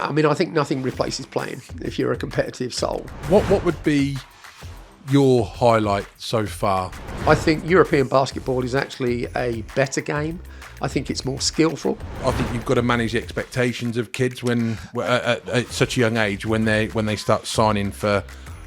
I mean, I think nothing replaces playing if you're a competitive soul. What would be your highlight so far? I think European basketball is actually a better game. I think it's more skillful. I think you've got to manage the expectations of kids when at such a young age when they start signing for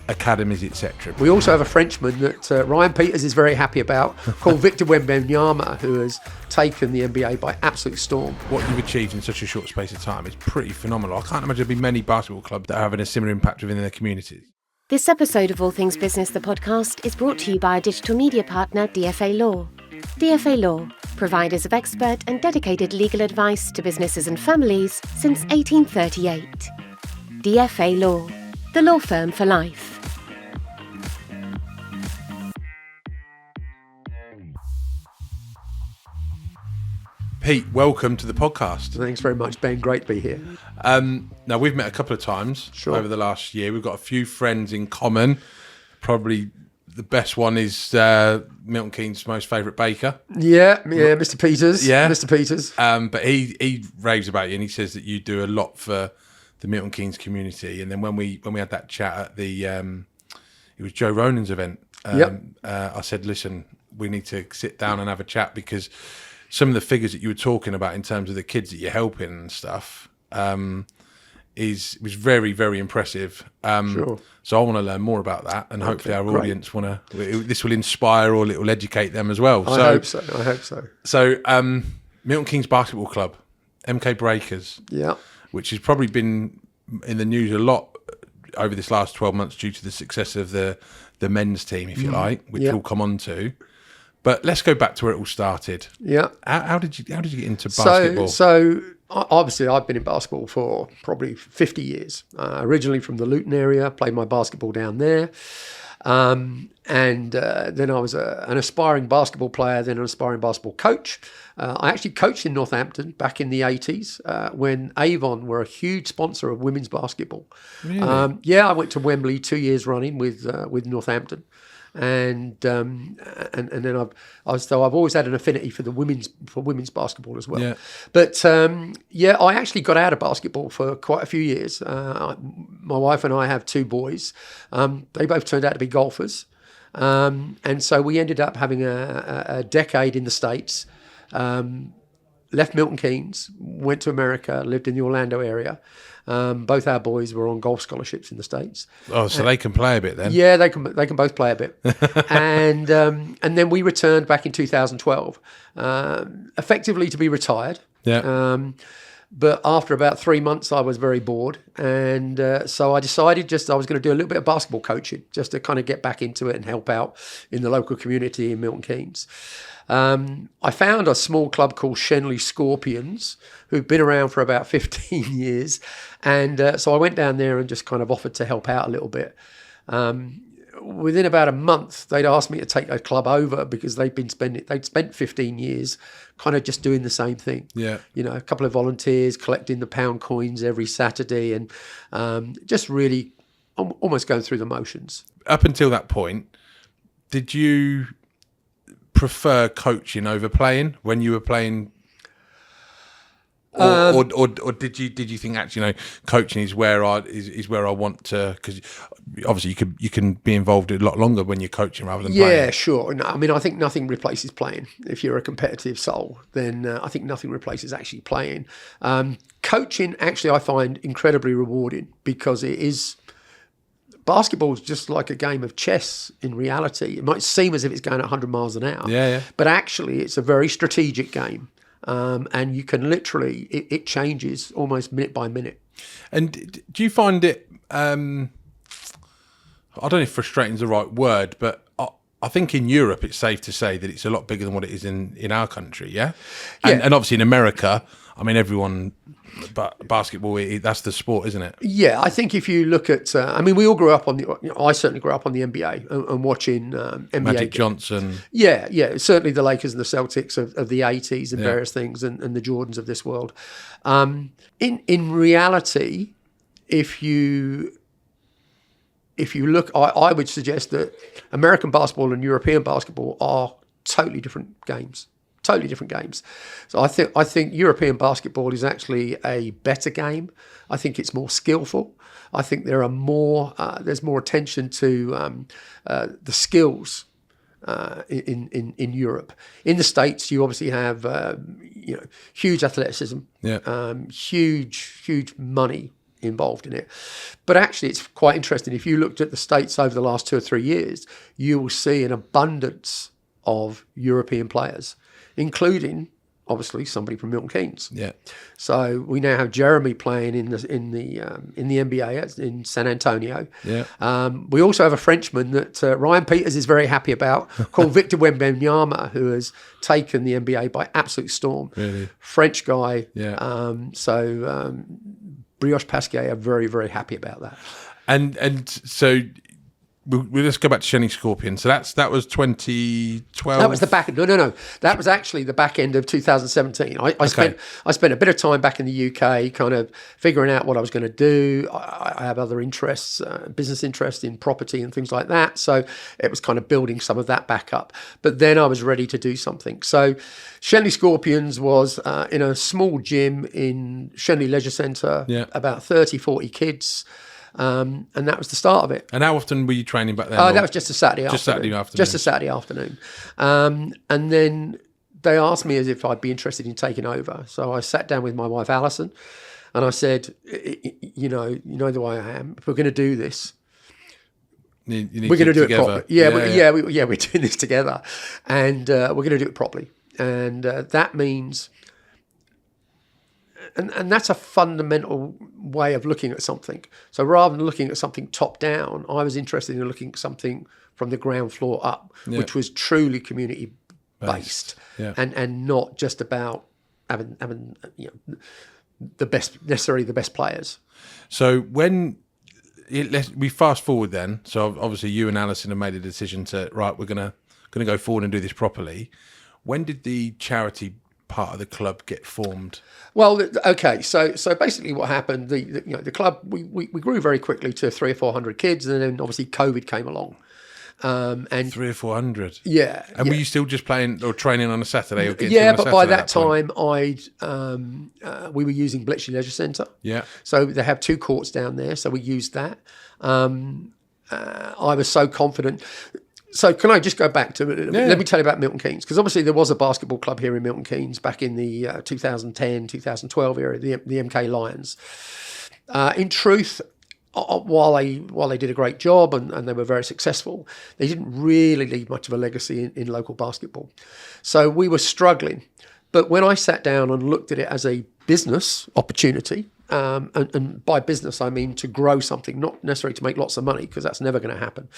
academies, etc. We also have a Frenchman that Ryan Peters is very happy about, called Victor Wembanyama, who has taken the NBA by absolute storm. What you've achieved in such a short space of time is pretty phenomenal. I can't imagine there'll be many basketball clubs that are having a similar impact within their communities. This episode of All Things Business, the podcast, is brought to you by our digital media partner, DFA Law. DFA Law, providers of expert and dedicated legal advice to businesses and families since 1838. DFA Law, the law firm for life. Pete, welcome to the podcast. Thanks very much, Ben. Great to be here. Now, we've met a couple of times over the last year. We've got a few friends in common. Probably the best one is Milton Keynes' most favourite baker. Yeah, Mr. Peters. Yeah. Mr. Peters. But he raves about you and he says that you do a lot for the Milton Keynes community. And then when we had that chat at the, it was Joe Ronan's event, I said, listen, we need to sit down and have a chat because some of the figures that you were talking about in terms of the kids that you're helping and stuff was very, very impressive. Sure. So I want to learn more about that, and hopefully our audience this will inspire or it will educate them as well. I hope so. So Milton Keynes Basketball Club, MK Breakers, which has probably been in the news a lot over this last 12 months due to the success of the men's team, if you like, which we'll come on to. But let's go back to where it all started. Yeah. How did you get into basketball? So obviously I've been in basketball for probably 50 years. Originally from the Luton area, played my basketball down there. And then I was an aspiring basketball player, then an aspiring basketball coach. I actually coached in Northampton back in the 80s when Avon were a huge sponsor of women's basketball. Really? I went to Wembley 2 years running with Northampton. And then I've always had an affinity for women's basketball as well. Yeah. But I actually got out of basketball for quite a few years. My wife and I have two boys. They both turned out to be golfers, and so we ended up having a decade in the States. Left Milton Keynes, went to America, lived in the Orlando area. Both our boys were on golf scholarships in the States. Oh, so they can play a bit then? Yeah, they can both play a bit. and then we returned back in 2012, effectively to be retired. Yeah. But after about 3 months, I was very bored. And so I decided I was going to do a little bit of basketball coaching just to kind of get back into it and help out in the local community in Milton Keynes. I found a small club called Shenley Scorpions, who've been around for about 15 years. And so I went down there and just kind of offered to help out a little bit. Within about a month, they'd asked me to take a club over because they'd spent 15 years kind of just doing the same thing. Yeah. You know, a couple of volunteers collecting the pound coins every Saturday and just really almost going through the motions. Up until that point, did you prefer coaching over playing when you were playing? Or did you think actually, coaching is where I want to? Because obviously you can be involved a lot longer when you're coaching rather than playing. Yeah, sure. No, I mean, I think nothing replaces playing. If you're a competitive soul, then I think nothing replaces actually playing. Coaching, actually, I find incredibly rewarding because it is. Basketball is just like a game of chess in reality. It might seem as if it's going at 100 miles an hour, but actually it's a very strategic game. And you can literally, it changes almost minute by minute. And do you find it, I don't know if frustrating is the right word, but I think in Europe it's safe to say that it's a lot bigger than what it is in our country, yeah? And obviously in America, I mean, everyone, but basketball, that's the sport, isn't it? Yeah, I think if you look at, we all grew up on I certainly grew up on the NBA and watching NBA. Magic Johnson. Yeah, certainly the Lakers and the Celtics of the 80s and various things and the Jordans of this world. In reality, if you look, I would suggest that American basketball and European basketball are totally different games. totally different games. So I think European basketball is actually a better game. I think it's more skillful. I think there's more attention to the skills in Europe. In the States, you obviously have huge athleticism, huge money involved in it. But actually, it's quite interesting. If you looked at the States over the last 2 or 3 years, you will see an abundance of European players, including obviously somebody from Milton Keynes. Yeah. So we now have Jeremy playing in the NBA in San Antonio. Yeah. We also have a Frenchman that Ryan Peters is very happy about, called Victor Wembanyama, who has taken the NBA by absolute storm. Really? French guy. Yeah. Brioche Pasquier are very, very happy about that. And so we'll just go back to Shenley Scorpions. So that was 2012. That was the back. No. That was actually the back end of 2017. I spent a bit of time back in the UK, kind of figuring out what I was going to do. I have other interests, business interests in property and things like that. So it was kind of building some of that back up. But then I was ready to do something. So Shenley Scorpions was in a small gym in Shenley Leisure Centre. Yeah. About 30, 40 kids. And that was the start of it. And how often were you training back then? That was just a Saturday afternoon. Just a Saturday afternoon. And then they asked me as if I'd be interested in taking over. So I sat down with my wife, Alison, and I said, you know the way I am. If we're going to do this, we're going to do it properly. We're doing this together. And we're going to do it properly. And that means... And that's a fundamental way of looking at something. So rather than looking at something top down, I was interested in looking at something from the ground floor up, which was truly community based, and not just about having the best players. So when we fast forward then, so obviously you and Alison have made a decision to we're gonna go forward and do this properly. When did the charity part of the club get formed? Well, okay, so basically what happened, the club, we grew very quickly to 300 or 400 kids, and then obviously COVID came along. And 300 or 400? Yeah. And were you still just playing or training on a Saturday? Or But by that time, we were using Bletchley Leisure Centre. Yeah. So they have 2 courts down there, so we used that. I was so confident. So can I just go back to it? Let me tell you about Milton Keynes, because obviously there was a basketball club here in Milton Keynes back in the 2010, 2012 era, the MK Lions. In truth, while they did a great job and they were very successful, they didn't really leave much of a legacy in local basketball. So we were struggling. But when I sat down and looked at it as a business opportunity, and by business I mean to grow something, not necessarily to make lots of money, because that's never going to happen.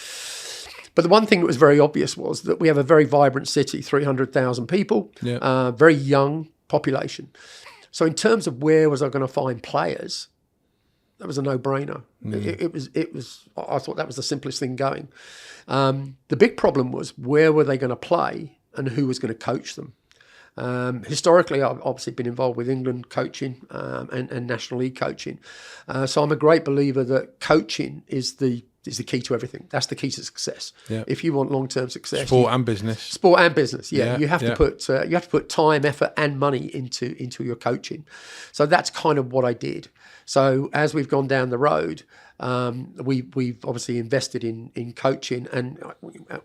But the one thing that was very obvious was that we have a very vibrant city, 300,000 people, very young population. So in terms of where was I going to find players, that was a no-brainer. It was. I thought that was the simplest thing going. The big problem was where were they going to play and who was going to coach them. Historically, I've obviously been involved with England coaching and National League coaching. So I'm a great believer that coaching is the key to everything. That's the key to success. Yeah. If you want long-term success, sport and business. Yeah, you have to put time, effort, and money into your coaching. So that's kind of what I did. So as we've gone down the road, we've obviously invested in coaching, and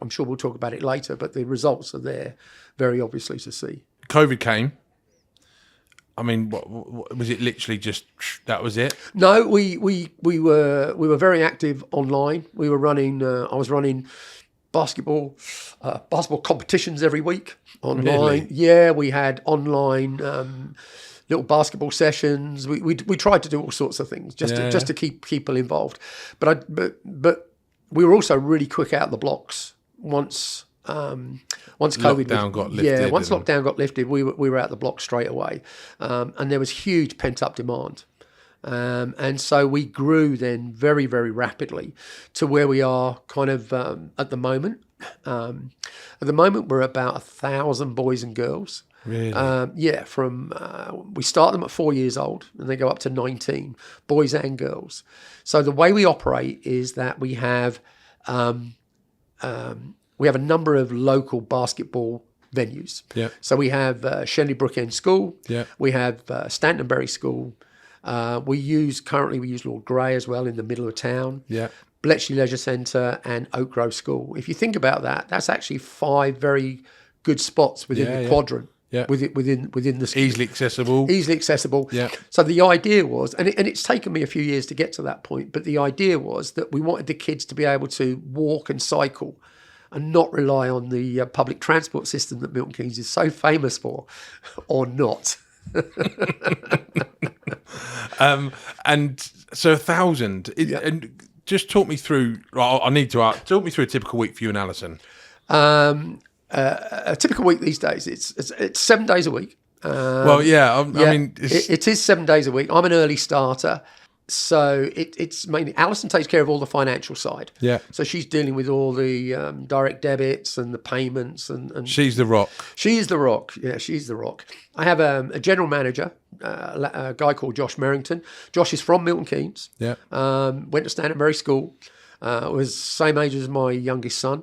I'm sure we'll talk about it later. But the results are there, very obviously to see. COVID came. I mean, what was it? Literally just that was it? No, we were very active online. We were running. I was running basketball competitions every week online. Really? Yeah, we had online little basketball sessions. We tried to do all sorts of things just to keep people involved. But we were also really quick out the blocks once COVID lockdown got lifted. Yeah, once lockdown got lifted, we were out the block straight away, and there was huge pent up demand, and so we grew then very, very rapidly to where we are kind of at the moment. At the moment, we're about 1,000 boys and girls. Really? We start them at 4 years old and they go up to 19, boys and girls. So the way we operate is that we have a number of local basketball venues. Yeah. So we have Shenley Brook End School. Yeah. We have Stantonbury School. We use Lord Grey as well in the middle of town. Yeah. Bletchley Leisure Centre and Oak Grove School. If you think about that, that's actually 5 very good spots within the quadrant. Yeah. Within the Easily accessible. Easily accessible. Yeah. So the idea was, and it's taken me a few years to get to that point, but the idea was that we wanted the kids to be able to walk and cycle and not rely on the public transport system that Milton Keynes is so famous for, or not. And so 1,000. And just talk me through. I need to ask. Talk me through a typical week for you and Alison. A typical week these days, it's 7 days a week. I mean, it is 7 days a week. I'm an early starter, so it's mainly Alison takes care of all the financial side. Yeah. So she's dealing with all the direct debits and the payments, and she's the rock. She's the rock. Yeah, she's the rock. I have a general manager, a guy called Josh Merrington. Josh is from Milton Keynes. Yeah. Went to Stantonbury School. Was same age as my youngest son.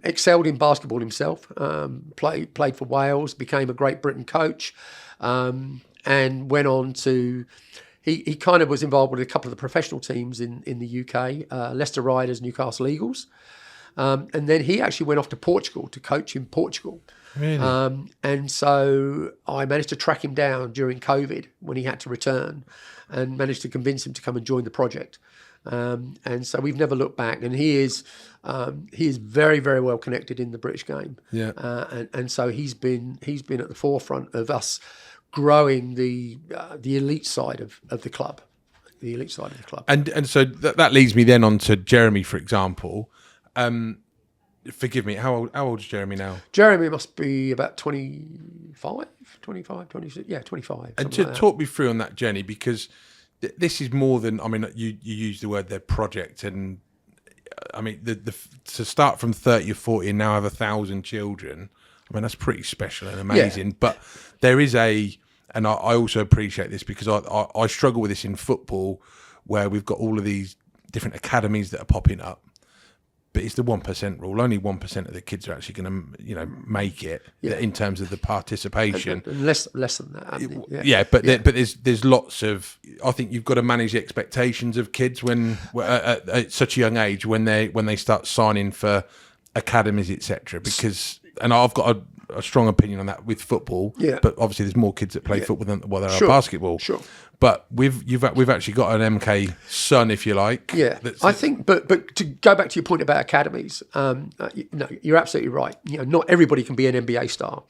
Excelled in basketball himself. Played for Wales. Became a Great Britain coach, and went on to. He kind of was involved with a couple of the professional teams in the UK, Leicester Riders, Newcastle Eagles, and then he actually went off to Portugal to coach in Portugal. Really? And so I managed to track him down during COVID when he had to return, and managed to convince him to come and join the project. And so we've never looked back, and he is very, very well connected in the British game. Yeah. And so he's been at the forefront of us growing the elite side of the club, the elite side of the club. And so that leads me then on to Jeremy, for example. Forgive me, how old is Jeremy now? Jeremy must be about 25, 26, yeah, 25. And to talk me through on that journey, because this is more than, I mean, you use the word their project, and I mean, the to start from 30 or 40 and now have 1,000 children, I mean, that's pretty special and amazing. Yeah. But there is and I also appreciate this because I struggle with this in football, where we've got all of these different academies that are popping up. But it's the 1% rule. Only 1% of the kids are actually going to, make it in terms of the participation. And less than that. But there's lots of. I think you've got to manage the expectations of kids when at such a young age when they start signing for academies, etc. Because I've got a strong opinion on that with football. Yeah. But obviously, there's more kids that play football than there are basketball. Sure. But we've actually got an MK son, if you like. Yeah, I think. But to go back to your point about academies, you're absolutely right. Not everybody can be an NBA star.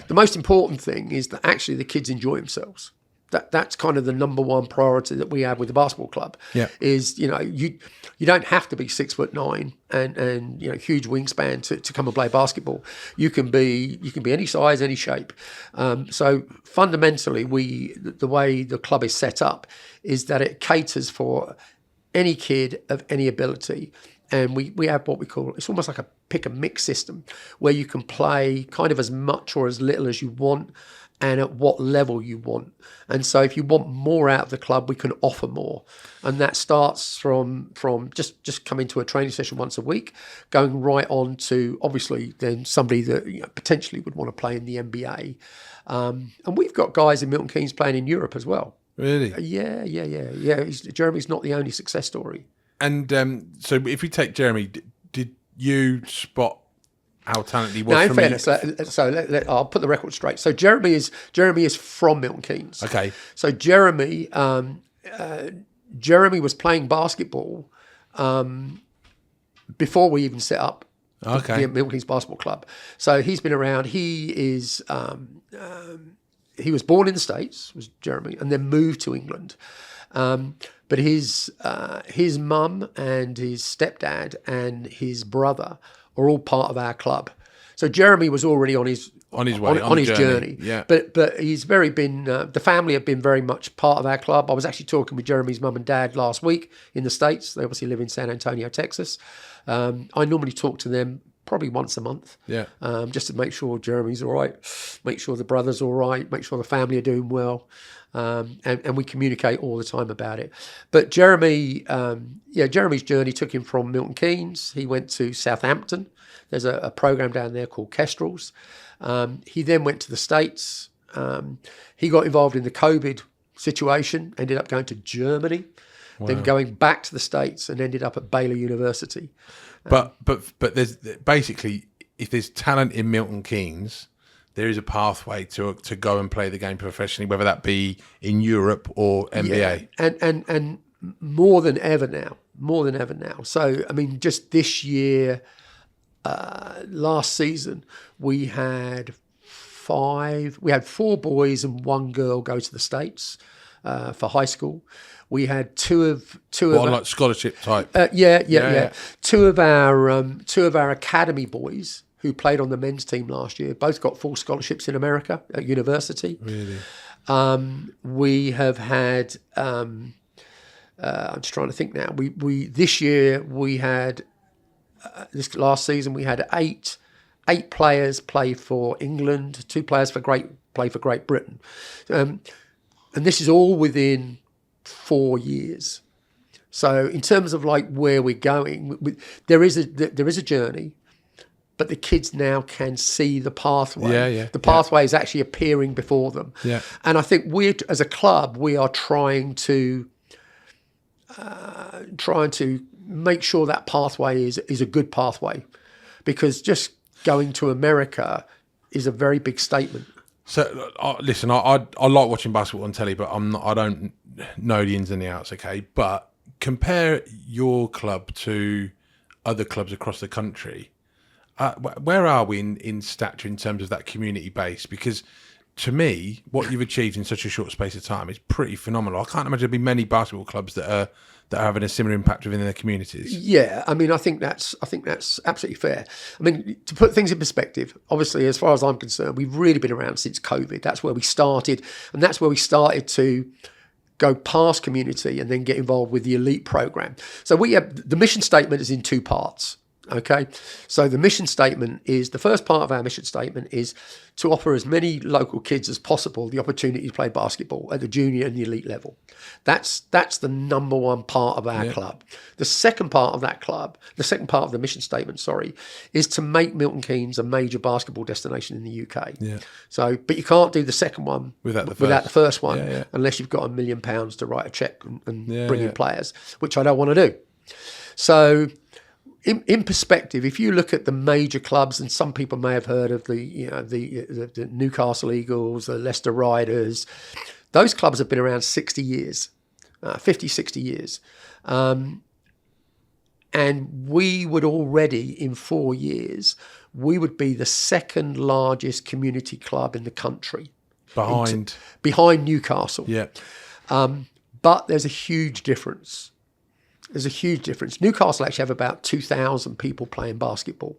The most important thing is that actually the kids enjoy themselves. That's kind of the number one priority that we have with the basketball club. Yeah. Is you don't have to be 6'9" and huge wingspan to come and play basketball. You can be any size, any shape. So fundamentally, the way the club is set up is that it caters for any kid of any ability. And we have what we call, it's almost like a pick and mix system where you can play kind of as much or as little as you want and at what level you want. And so if you want more out of the club, we can offer more. And that starts from just coming to a training session once a week, going right on to obviously then somebody that potentially would want to play in the NBA. And we've got guys in Milton Keynes playing in Europe as well. Really? Yeah. Jeremy's not the only success story. And so if we take Jeremy, did you spot how talented he was? No, in fairness, I'll put the record straight. So Jeremy is from Milton Keynes. Okay. So Jeremy was playing basketball before we even set up the Milton Keynes Basketball Club. So he's been around. He is he was born in the States, was Jeremy, and then moved to England. But his mum and his stepdad and his brother are all part of our club. So Jeremy was already on his journey. Yeah. But he's been the family have been very much part of our club. I was actually talking with Jeremy's mum and dad last week in the States. They obviously live in San Antonio, Texas. I normally talk to them probably once a month. Yeah. Just to make sure Jeremy's all right, make sure the brother's all right, make sure the family are doing well. And we communicate all the time about it. But Jeremy's journey took him from Milton Keynes. He went to Southampton. There's a program down there called Kestrels. He then went to the States. He got involved in the COVID situation, ended up going to Germany, then going back to the States and ended up at Baylor University. But there's basically, if there's talent in Milton Keynes, there is a pathway to go and play the game professionally, whether that be in Europe or NBA. Yeah. And more than ever now. So, I mean, just this year, last season, we had 4 boys and 1 girl go to the States for high school. We had two of like scholarship type. Yeah. Two of our academy boys who played on the men's team last year both got full scholarships in America at university. Really? We have had. I'm just trying to think now. We this year we had this last season we had 8 players play for England, 2 players play for Great Britain, and this is all within 4 years. So in terms of like where we're going, there is a journey, but the kids now can see the pathway. The pathway is actually appearing before them. Yeah. And I think we, as a club, we are trying to make sure that pathway is a good pathway, because just going to America is a very big statement. So listen, I like watching basketball on telly, but I don't know the ins and the outs. Okay, but compare your club to other clubs across the country. Where are we in stature in terms of that community base? Because to me, what you've achieved in such a short space of time is pretty phenomenal. I can't imagine there'll be many basketball clubs that are having a similar impact within their communities. Yeah, I mean, I think that's absolutely fair. I mean, to put things in perspective, obviously, as far as I'm concerned, we've really been around since COVID. That's where we started, and that's where we started to go past community and then get involved with the elite program. So the mission statement is in 2 parts. Okay, so the mission statement is, the first part of our mission statement is to offer as many local kids as possible the opportunity to play basketball at the junior and the elite level. That's the number one part of our club. The second part of the mission statement, is to make Milton Keynes a major basketball destination in the UK. Yeah. So, but you can't do the second one without the first one unless you've got £1 million to write a check and bring in players, which I don't want to do. So, in perspective, if you look at the major clubs, and some people may have heard of the Newcastle Eagles, the Leicester Riders, those clubs have been around 60 years, 50, 60 years. And we would already, in 4 years, we would be the second largest community club in the country. Behind Newcastle. Yeah. But there's a huge difference. Newcastle actually have about 2,000 people playing basketball,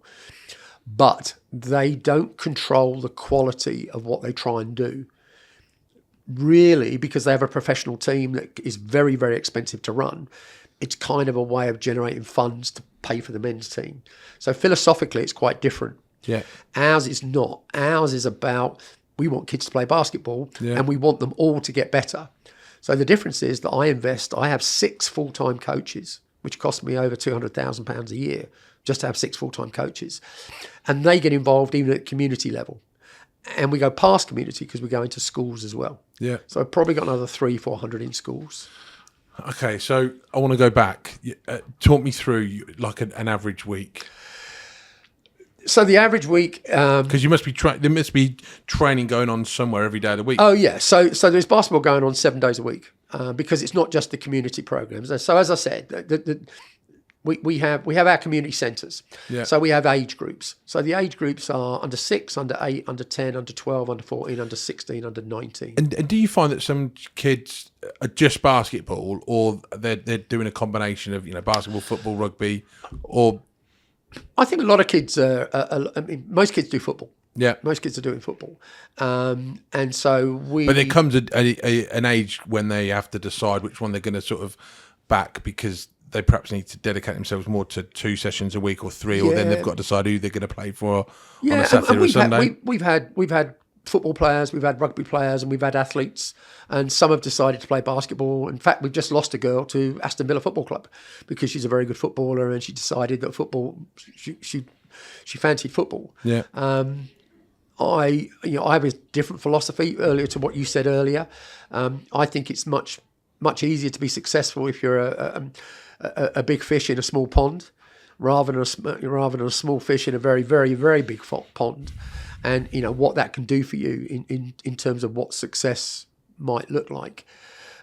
but they don't control the quality of what they try and do, really, because they have a professional team that is very, very expensive to run. It's kind of a way of generating funds to pay for the men's team. So philosophically, it's quite different. Yeah. Ours is not. Ours is about, we want kids to play basketball and we want them all to get better. So the difference is that I have 6 full-time coaches, which cost me over £200,000 a year just to have 6 full-time coaches. And they get involved even at community level. And we go past community because we go into schools as well. Yeah. So I've probably got another 300-400 in schools. Okay, so I want to go back. Talk me through like an average week. So the average week, because you must be there must be training going on somewhere every day of the week. Oh yeah, so there's basketball going on 7 days a week because it's not just the community programs. So as I said, we have our community centres. Yeah. So we have age groups. So the age groups are under 6, under 8, under 10, under 12, under 14, under 16, under 19. And do you find that some kids are just basketball, or they're doing a combination of basketball, football, rugby, or? I think a lot of kids most kids do football. Yeah, most kids are doing football, and so But there comes an age when they have to decide which one they're going to sort of back, because they perhaps need to dedicate themselves more to 2 sessions a week or 3, or then they've got to decide who they're going to play for on a Saturday or a Sunday. We've had football players, we've had rugby players, and we've had athletes, and some have decided to play basketball. In fact, we've just lost a girl to Aston Villa Football Club because she's a very good footballer, and she decided that football, she fancied football. Yeah. I have a different philosophy earlier to what you said earlier. I think it's much easier to be successful if you're a big fish in a small pond, rather than a small fish in a very, very, very big pond, and what that can do for you in terms of what success might look like.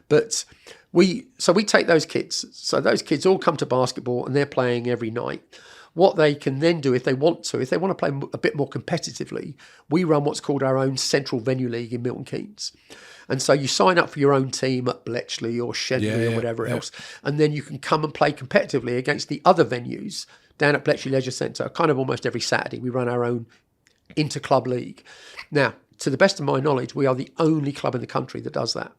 But we take those kids. So those kids all come to basketball and they're playing every night. What they can then do if they want to play a bit more competitively, we run what's called our own central venue league in Milton Keynes. And so you sign up for your own team at Bletchley or Shenley or whatever else, and then you can come and play competitively against the other venues down at Bletchley Leisure Centre, kind of almost every Saturday. We run our own inter-club league. Now, to the best of my knowledge, we are the only club in the country that does that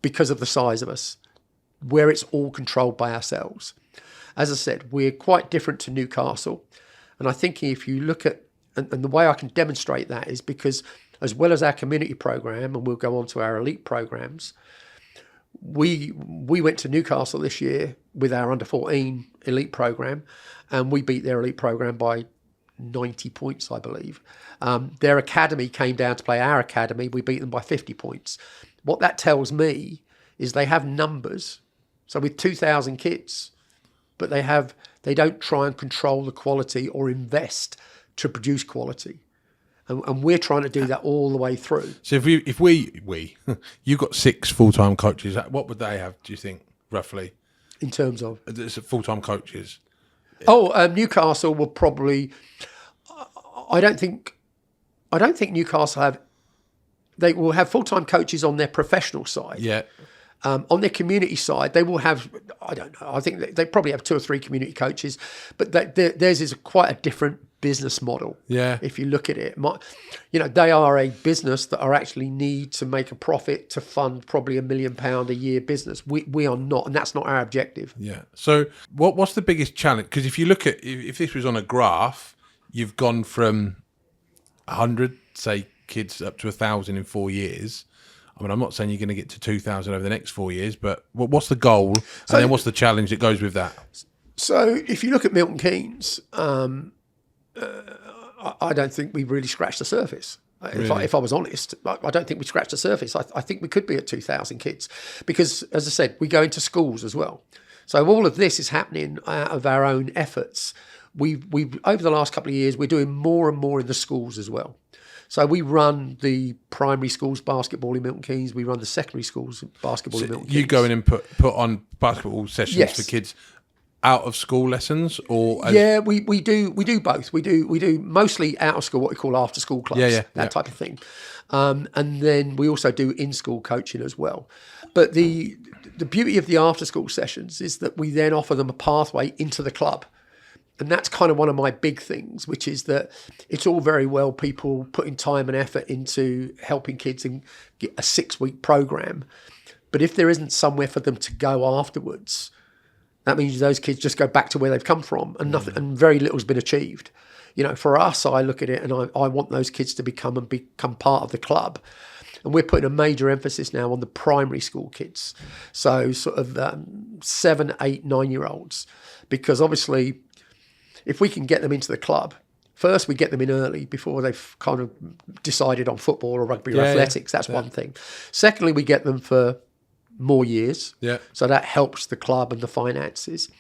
because of the size of us, where it's all controlled by ourselves. As I said, we're quite different to Newcastle. And I think if you look at, and the way I can demonstrate that is because as well as our community program, and we'll go on to our elite programs, we went to Newcastle this year with our under 14 elite program, and we beat their elite program by 90 points, I believe. Their academy came down to play our academy. We beat them by 50 points. What that tells me is they have numbers. So with 2,000 kids, but they don't try and control the quality or invest to produce quality. And we're trying to do that all the way through. So if we you've got 6 full-time coaches, what would they have, do you think, roughly? In terms of? Full-time coaches. Newcastle will probably, I don't think Newcastle they will have full-time coaches on their professional side. Yeah. On their community side, they will have, I don't know, I think they probably have 2 or 3 community coaches, but theirs is quite a different business model. Yeah. If you look at it, they are a business that are actually need to make a profit to fund probably £1 million a year business. We are not, and that's not our objective. Yeah. So what's the biggest challenge? Because if you look at, if this was on a graph, you've gone from 100, say, kids up to 1,000 in 4 years. I mean, I'm not saying you're going to get to 2,000 over the next 4 years, but what's the goal? And then what's the challenge that goes with that? So if you look at Milton Keynes, I don't think we've really scratched the surface. Really? If I was honest, I don't think we scratched the surface. I think we could be at 2,000 kids because, as I said, we go into schools as well. So all of this is happening out of our own efforts. We've over the last couple of years, we're doing more and more in the schools as well. So we run the primary schools basketball in Milton Keynes. We run the secondary schools basketball in Milton Keynes. You go in and put on basketball sessions for kids out of school lessons, or we do both. We do mostly out of school, what we call after school clubs, that type of thing, and then we also do in school coaching as well. But the beauty of the after school sessions is that we then offer them a pathway into the club. And that's kind of one of my big things, which is that it's all very well people putting time and effort into helping kids and get a 6-week program. But if there isn't somewhere for them to go afterwards, that means those kids just go back to where they've come from and nothing, and very little's been achieved. For us, I look at it and I want those kids to become part of the club. And we're putting a major emphasis now on the primary school kids. So sort of 7, 8, 9-year-olds, because obviously, if we can get them into the club, first we get them in early before they've kind of decided on football or rugby or athletics. That's one thing. Secondly, we get them for more years. Yeah. So that helps the club and the finances.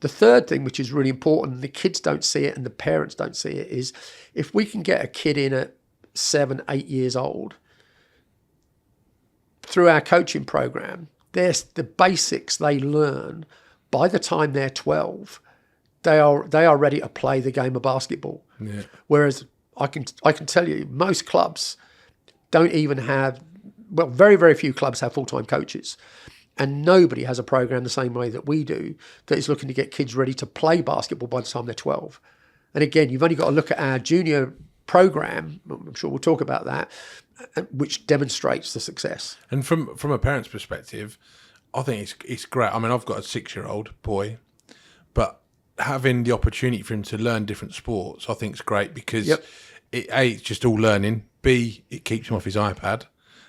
The third thing, which is really important, the kids don't see it and the parents don't see it, is if we can get a kid in at 7, 8 years old, through our coaching program, there's the basics they learn by the time they're 12. They are ready to play the game of basketball. Yeah. Whereas I can tell you, most clubs don't even have, well, very, very few clubs have full-time coaches. And nobody has a program the same way that we do that is looking to get kids ready to play basketball by the time they're 12. And again, you've only got to look at our junior program, I'm sure we'll talk about that, which demonstrates the success. And from a parent's perspective, I think it's great. I mean, I've got a 6-year-old boy, but having the opportunity for him to learn different sports, I think is great because it's just all learning. B, it keeps him off his iPad,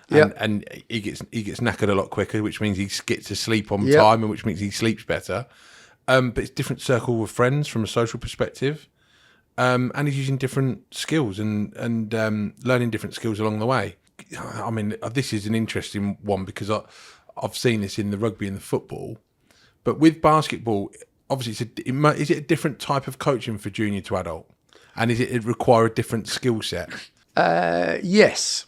and he gets knackered a lot quicker, which means he gets to sleep on time, and which means he sleeps better. But it's different circle with friends from a social perspective. and he's using different skills and learning different skills along the way. I mean, this is an interesting one because I've seen this in the rugby and the football, but with basketball, obviously, is it a different type of coaching for junior to adult, and it require a different skill set? Yes.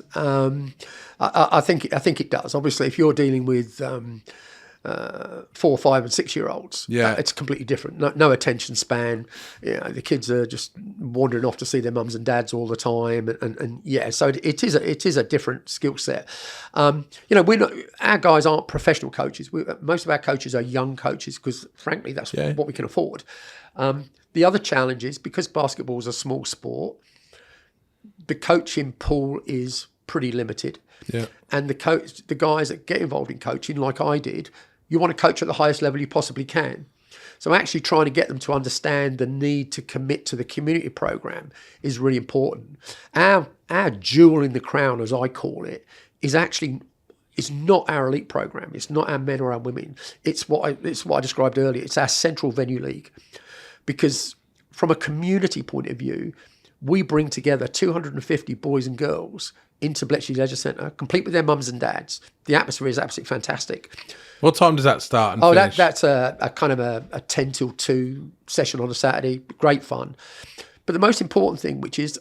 I think it does. Obviously, if you're dealing with 4, 5, and 6 year olds, it's completely different. No attention span. The kids are just wandering off to see their mums and dads all the time, and so it is a different skill set. We're not. Our guys aren't professional coaches. Most of our coaches are young coaches because, frankly, that's what we can afford. The other challenge is because basketball is a small sport, the coaching pool is pretty limited. Yeah. And the guys that get involved in coaching, like I did, you want to coach at the highest level you possibly can. So actually trying to get them to understand the need to commit to the community program is really important. Our jewel in the crown, as I call it, is not our elite program. It's not our men or our women. It's what I described earlier. It's our central venue league. Because from a community point of view, we bring together 250 boys and girls into Bletchley Leisure Centre, complete with their mums and dads. The atmosphere is absolutely fantastic. What time does that start and finish? That's a kind of a 10 till 2 session on a Saturday. Great fun. But the most important thing, which is,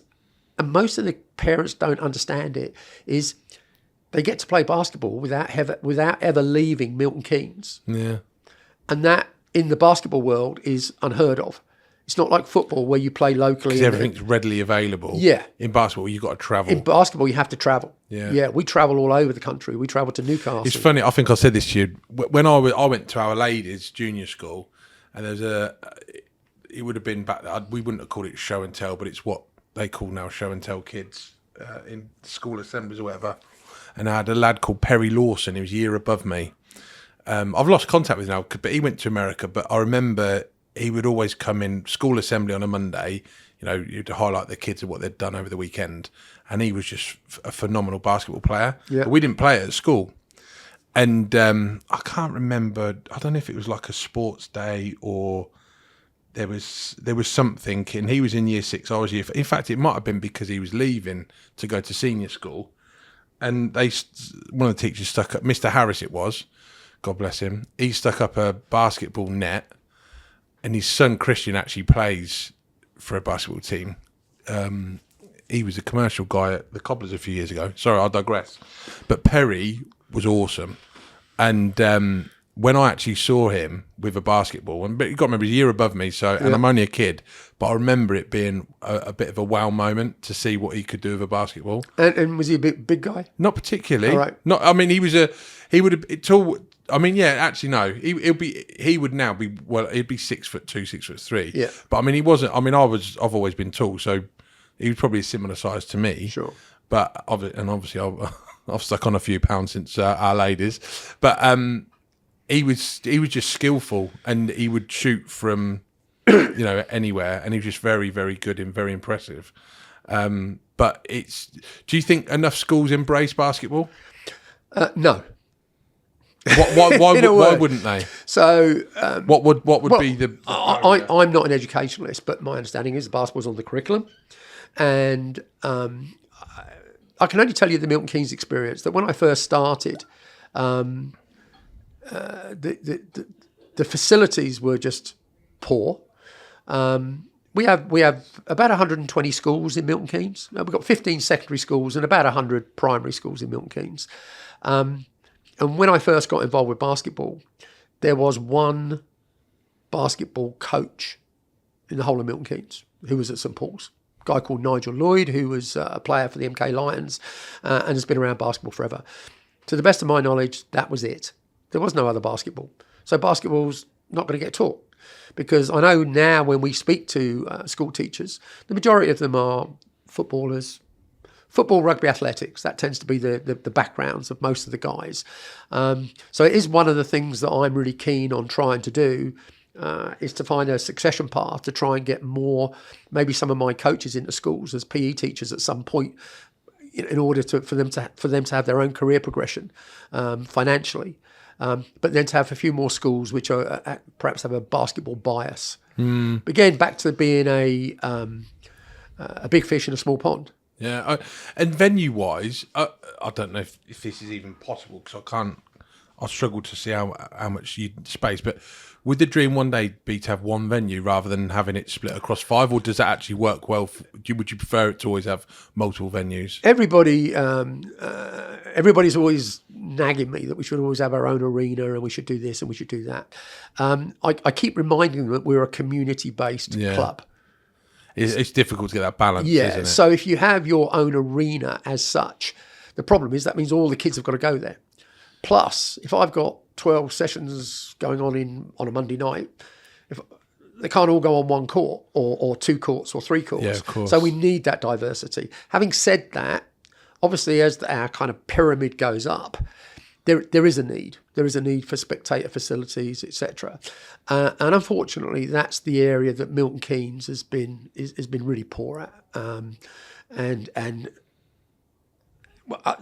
and most of the parents don't understand it, is they get to play basketball without ever leaving Milton Keynes. Yeah. And that, in the basketball world, is unheard of. It's not like football where you play locally. Because everything's readily available. Yeah. In basketball, you've got to travel. In basketball, you have to travel. Yeah. We travel all over the country. We travel to Newcastle. It's funny. I think I said this to you. When I went to Our Ladies junior school, and it would have been back there. We wouldn't have called it show and tell, but it's what they call now show and tell kids in school assemblies or whatever. And I had a lad called Perry Lawson. He was a year above me. I've lost contact with him now, but he went to America. But I remember he would always come in school assembly on a Monday, you'd highlight the kids and what they'd done over the weekend. And he was just a phenomenal basketball player. Yeah. But we didn't play it at school. And I can't remember, I don't know if it was like a sports day or there was something. And he was in year 6, I was year 5. In fact, it might have been because he was leaving to go to senior school. And one of the teachers stuck up, Mr. Harris it was, God bless him, he stuck up a basketball net. And his son Christian actually plays for a basketball team. He was a commercial guy at the Cobblers a few years ago. Sorry, I digress. But Perry was awesome. And when I actually saw him with a basketball, but you got to remember, he's a year above me, and I'm only a kid, but I remember it being a bit of a wow moment to see what he could do with a basketball. And was he a big guy? Not particularly. All right. Not. I mean, he would have tall. I mean, yeah, actually, no. He would now be, well, he'd be 6'2", 6'3". Yeah. But I mean, he wasn't. I mean, I've always been tall, so he was probably a similar size to me. Sure. But obviously, I've stuck on a few pounds since Our Ladies. But he was just skillful, and he would shoot from anywhere, and he was just very, very good and very impressive. But do you think enough schools embrace basketball? No. Why wouldn't they? So what would be the? I'm not an educationalist, but my understanding is basketball's on the curriculum, and I can only tell you the Milton Keynes experience. That when I first started, the facilities were just poor. We have about 120 schools in Milton Keynes. We've got 15 secondary schools and about 100 primary schools in Milton Keynes. And when I first got involved with basketball, there was one basketball coach in the whole of Milton Keynes who was at St Paul's. A guy called Nigel Lloyd, who was a player for the MK Lions and has been around basketball forever. To the best of my knowledge, that was it. There was no other basketball. So basketball's not going to get taught. Because I know now when we speak to school teachers, the majority of them are footballers, football, rugby, athletics. That tends to be the backgrounds of most of the guys. So it is one of the things that I'm really keen on trying to do, is to find a succession path to try and get more, maybe some of my coaches into schools as PE teachers at some point, in order for them to have their own career progression financially. But then to have a few more schools which are perhaps have a basketball bias Again, back to being a big fish in a small pond. Yeah, and venue-wise, I don't know if this is even possible because I struggle to see how much you space. But would the dream one day be to have one venue rather than having it split across 5, or does that actually work well? Would you prefer it to always have multiple venues? Everybody's always nagging me that we should always have our own arena and we should do this and we should do that. I keep reminding them that we're a community-based club. It's difficult to get that balance, isn't it? So if you have your own arena as such, the problem is that means all the kids have got to go there. Plus, if I've got 12 sessions going on a Monday night, they can't all go on one court or 2 courts or 3 courts. Yeah, of course. So we need that diversity. Having said that, obviously as our kind of pyramid goes up, there is a need. There is a need for spectator facilities, etc. And unfortunately, that's the area that Milton Keynes has been really poor at.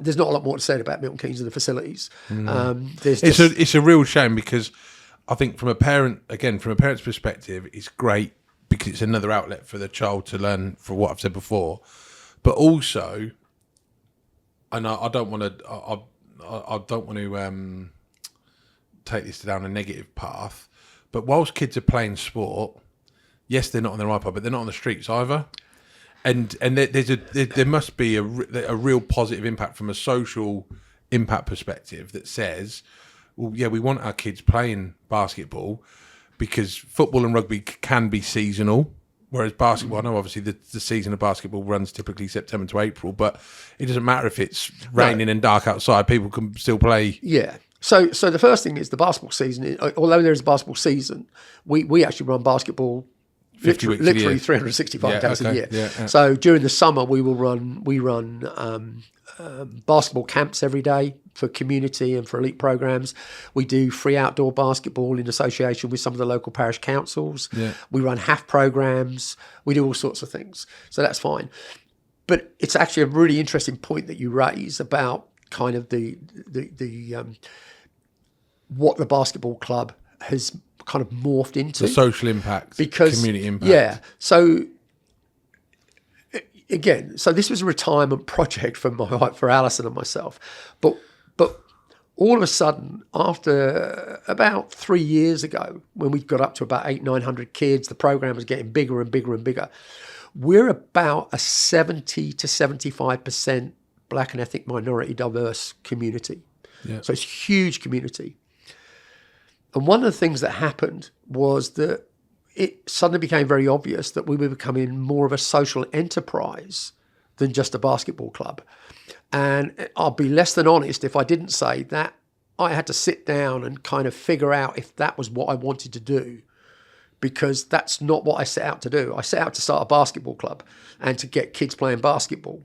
There's not a lot more to say about Milton Keynes and the facilities. It's a real shame because I think from a parent's perspective, it's great because it's another outlet for the child to learn, for what I've said before. But also, and I don't want to. I don't want to take this down a negative path, but whilst kids are playing sport, yes, they're not on their iPod, but they're not on the streets either. And there must be a real positive impact from a social impact perspective that says, well, yeah, we want our kids playing basketball because football and rugby can be seasonal. Whereas basketball, I know obviously the season of basketball runs typically September to April, but it doesn't matter if it's raining and dark outside, people can still play. Yeah. So the first thing is the basketball season. Although there is a basketball season, we actually run basketball literally 365 days a year. Yeah. So during the summer, we run basketball camps every day for community and for elite programs. We do free outdoor basketball in association with some of the local parish councils. Yeah. We run half programs. We do all sorts of things. So that's fine. But it's actually a really interesting point that you raise about kind of the what the basketball club has kind of morphed into. The social impact, community impact. Yeah. So again, this was a retirement project for Alison and myself. But all of a sudden, after about 3 years ago, when we got up to about 800-900 kids, the program was getting bigger and bigger and bigger. We're about a 70 to 75% Black and ethnic minority diverse community. Yeah. So it's a huge community. And one of the things that happened was that it suddenly became very obvious that we were becoming more of a social enterprise than just a basketball club. And I'll be less than honest if I didn't say that I had to sit down and kind of figure out if that was what I wanted to do, because that's not what I set out to do. I set out to start a basketball club and to get kids playing basketball.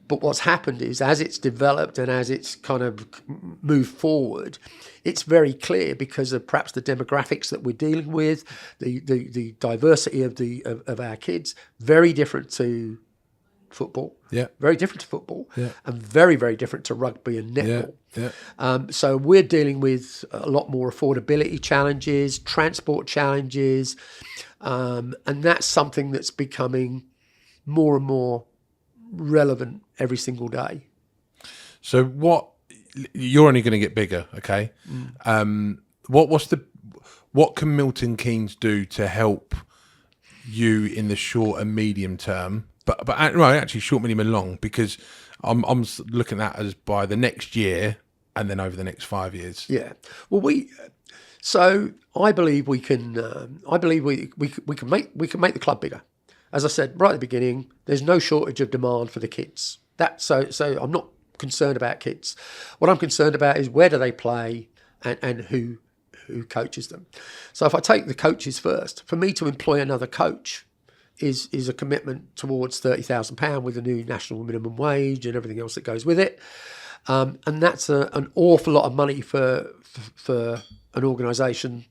But what's happened is, as it's developed and as it's kind of moved forward, it's very clear, because of perhaps the demographics that we're dealing with, the diversity of our kids, very different to football. Yeah. Very different to football. Yeah. And very, very different to rugby and netball. Yeah. So we're dealing with a lot more affordability challenges, transport challenges, and that's something that's becoming more and more relevant every single day. So you're only going to get bigger, okay? What can Milton Keynes do to help you in the short and medium term? But actually short, medium, and long, because I'm looking at as by the next year and then over the next 5 years. Yeah. Well, I believe we can. I believe we can make the club bigger. As I said right at the beginning, there's no shortage of demand for the kids. So I'm not concerned about kids. What I'm concerned about is where do they play and who coaches them. So if I take the coaches first, for me to employ another coach is a commitment towards £30,000 with a new national minimum wage and everything else that goes with it. And that's an awful lot of money for an organisation.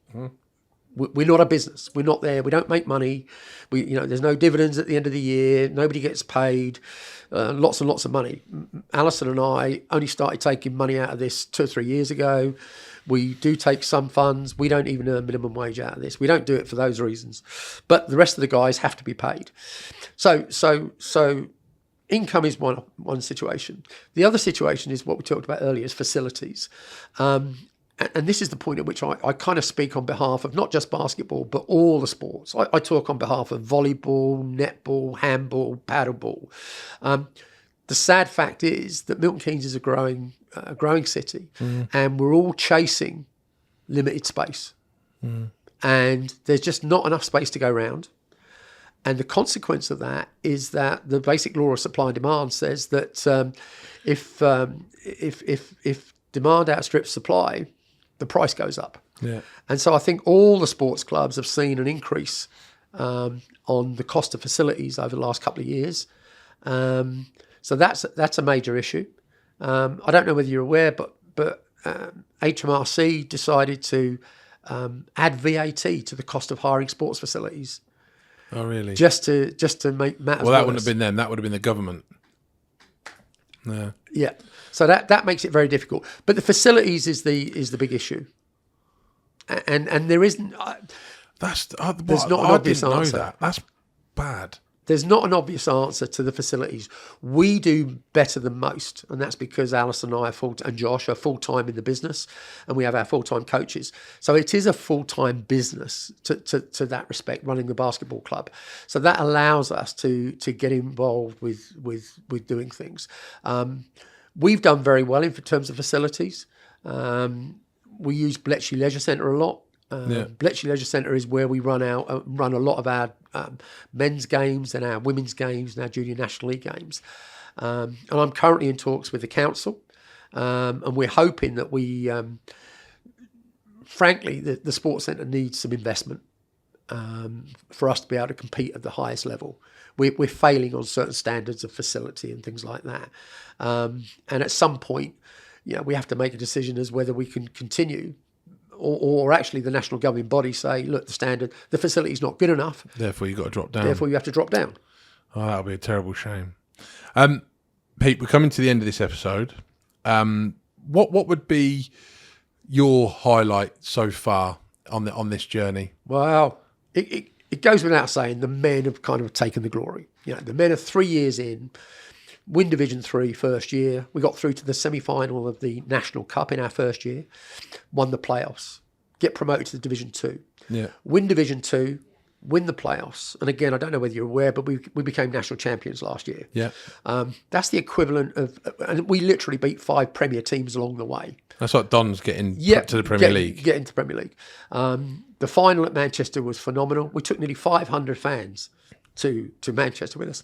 We're not a business. We're not there. We don't make money. There's no dividends at the end of the year. Nobody gets paid. Lots and lots of money. Alison and I only started taking money out of this 2 or 3 years ago. We do take some funds. We don't even earn minimum wage out of this. We don't do it for those reasons. But the rest of the guys have to be paid. So income is one situation. The other situation is what we talked about earlier, is facilities. And this is the point at which I kind of speak on behalf of not just basketball, but all the sports. I talk on behalf of volleyball, netball, handball, paddleball. The sad fact is that Milton Keynes is a growing city, and we're all chasing limited space. And there's just not enough space to go around. And the consequence of that is that the basic law of supply and demand says that if demand outstrips supply, the price goes up. Yeah. And so I think all the sports clubs have seen an increase on the cost of facilities over the last couple of years. So that's a major issue. I don't know whether you're aware, but HMRC decided to add VAT to the cost of hiring sports facilities. Oh, really? Just to make matters Well, that worse. wouldn't have been them. That would have been the government. Yeah. Yeah. So that makes it very difficult. But the facilities is the big issue. And there isn't. There's not an obvious didn't know answer. that. That's bad. There's not an obvious answer to the facilities. We do better than most, and that's because Alice and I and Josh are full-time in the business, and we have our full-time coaches. So it is a full-time business to that respect, running the basketball club. So that allows us to get involved with doing things. We've done very well in terms of facilities. We use Bletchley Leisure Centre a lot. Bletchley Leisure Centre is where we run a lot of our men's games and our women's games and our junior national league games. And I'm currently in talks with the council, and we're hoping that frankly, the sports centre needs some investment for us to be able to compete at the highest level. We're failing on certain standards of facility and things like that. And at some point, we have to make a decision as whether we can continue. Or actually the national governing body say, look, the facility's not good enough. Therefore, you've got to drop down. Therefore, you have to drop down. Oh, that would be a terrible shame. Pete, we're coming to the end of this episode. What would be your highlight so far on this journey? Well, it goes without saying the men have kind of taken the glory. The men are 3 years in, win Division 3 first year. We got through to the semi-final of the National Cup in our first year, won the playoffs, get promoted to the Division 2. Yeah. Win Division 2, win the playoffs. And again, I don't know whether you're aware, but we became national champions last year. Yeah. That's the equivalent of, and we literally beat 5 Premier teams along the way. That's like Don's getting to the Premier League. Get into the Premier League. The final at Manchester was phenomenal. We took nearly 500 fans to Manchester with us.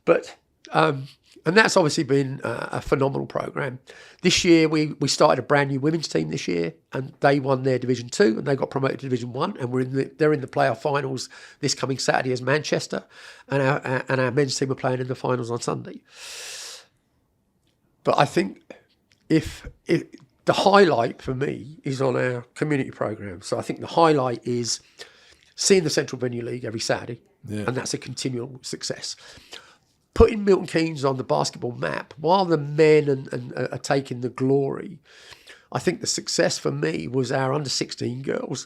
But... and that's obviously been a phenomenal program. This year, we started a brand new women's team this year, and they won their Division 2, and they got promoted to Division 1, and they're in the playoff finals this coming Saturday as Manchester, and our men's team are playing in the finals on Sunday. But I think if the highlight for me is on our community program. So I think the highlight is seeing the Central Venue League every Saturday, and that's a continual success. Putting Milton Keynes on the basketball map, while the men are taking the glory, I think the success for me was our under-16 girls.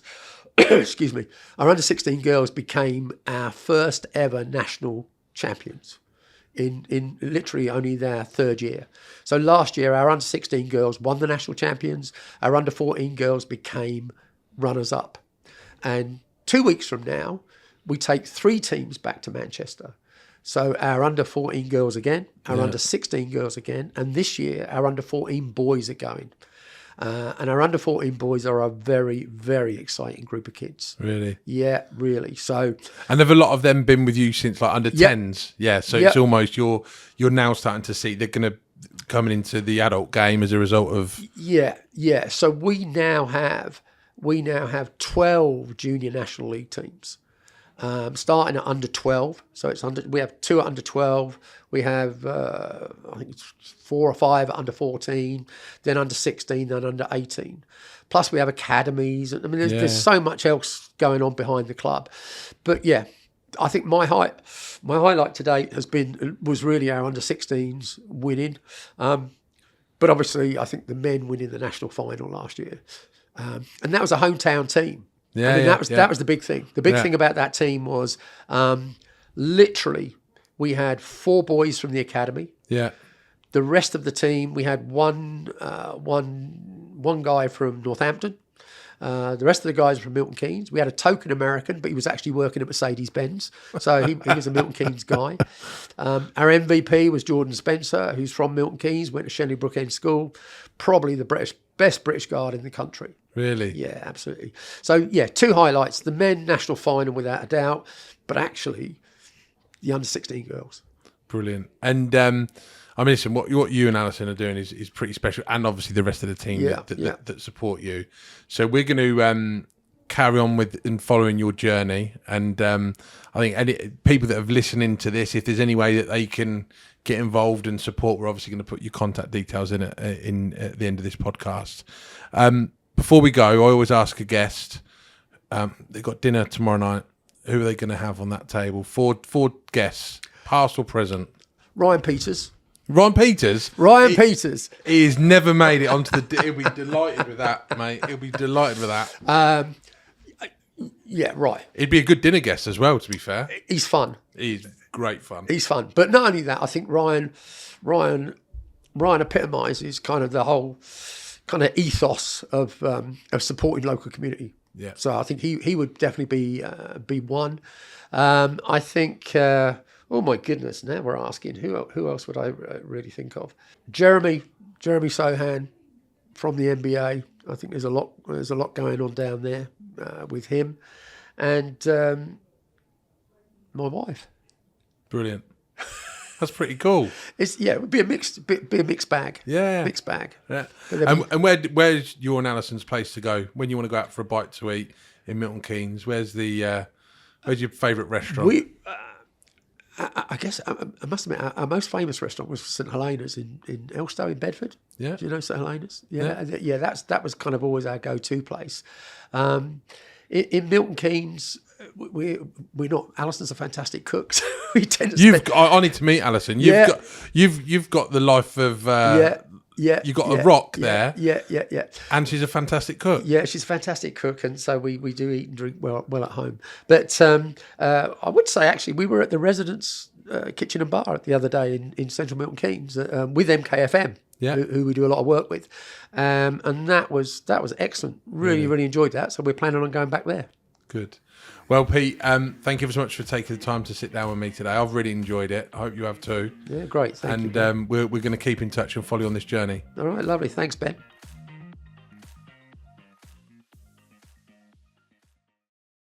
Excuse me. Our under-16 girls became our first ever national champions in literally only their third year. So last year, our under-16 girls won the national champions. Our under-14 girls became runners-up. And 2 weeks from now, we take 3 teams back to Manchester. So our under-14 girls again, our under-16 girls again, and this year our under-14 boys are going. And our under-14 boys are a very, very exciting group of kids. Really? Yeah, really. So, and have a lot of them been with you since like under-10s? Yeah, so it's almost you're now starting to see they're going to coming into the adult game as a result of... Yeah. So we now have 12 junior National League teams. Starting at under 12, so we have 2 at under 12. We have I think it's 4 or 5 at under 14, then under 16, then under 18. Plus we have academies. I mean, there's so much else going on behind the club. But yeah, I think my highlight today was really our under 16s winning. But obviously, I think the men winning the national final last year and that was a hometown team. Yeah, I mean, yeah, that was the big thing. The big Yeah. thing about that team was literally we had 4 boys from the academy. Yeah. The rest of the team, we had one guy from Northampton. The rest of the guys were from Milton Keynes. We had a token American, but he was actually working at Mercedes-Benz. So he was a Milton Keynes guy. Our MVP was Jordan Spencer, who's from Milton Keynes, went to Shenley Brook End School. Probably the best British guard in the country. Really? Yeah, absolutely. So, yeah, 2 highlights. The men national final, without a doubt, but actually the under-16 girls. Brilliant. And I mean, listen, what you and Alison are doing is pretty special, and obviously the rest of the team that support you. So we're going to carry on with and following your journey. And I think any people that have listened into this, if there's any way that they can get involved and support, we're obviously going to put your contact details in at the end of this podcast. Before we go, I always ask a guest. They've got dinner tomorrow night. Who are they going to have on that table? Four guests, past or present. Ryan Peters. Ryan Peters? Peters. He has never made it onto the... He'll be delighted with that, mate. He'll be delighted with that. Yeah, right. He'd be a good dinner guest as well, to be fair. He's fun. He's great fun. He's fun. But not only that, I think Ryan epitomises kind of the whole kind of ethos of supporting local community. Yeah. So I think he would definitely be one. I think... oh my goodness! Now we're asking who else would I really think of? Jeremy Sohan from the NBA. I think there's a lot going on down there with him, and my wife. Brilliant. That's pretty cool. It would be a mixed bag. Yeah, mixed bag. Yeah. And where's your and Alison's place to go when you want to go out for a bite to eat in Milton Keynes? Where's your favourite restaurant? I guess I must admit our most famous restaurant was St Helena's in Elstow in Bedford. Yeah, do you know St Helena's? Yeah. That was kind of always our go-to place. In Milton Keynes, we're not. Alison's a fantastic cook. So we tend to. I need to meet Alison. You've got the life of. You've got a rock there. Yeah. And she's a fantastic cook. Yeah, she's a fantastic cook, and so we do eat and drink well at home. But I would say, actually, we were at the Residence Kitchen and Bar the other day in central Milton Keynes with MKFM, who we do a lot of work with. And that was excellent. Really enjoyed that. So we're planning on going back there. Good. Well, Pete, thank you so much for taking the time to sit down with me today. I've really enjoyed it. I hope you have too. Yeah, great. Thank you. And we're going to keep in touch and follow you on this journey. All right, lovely. Thanks, Ben.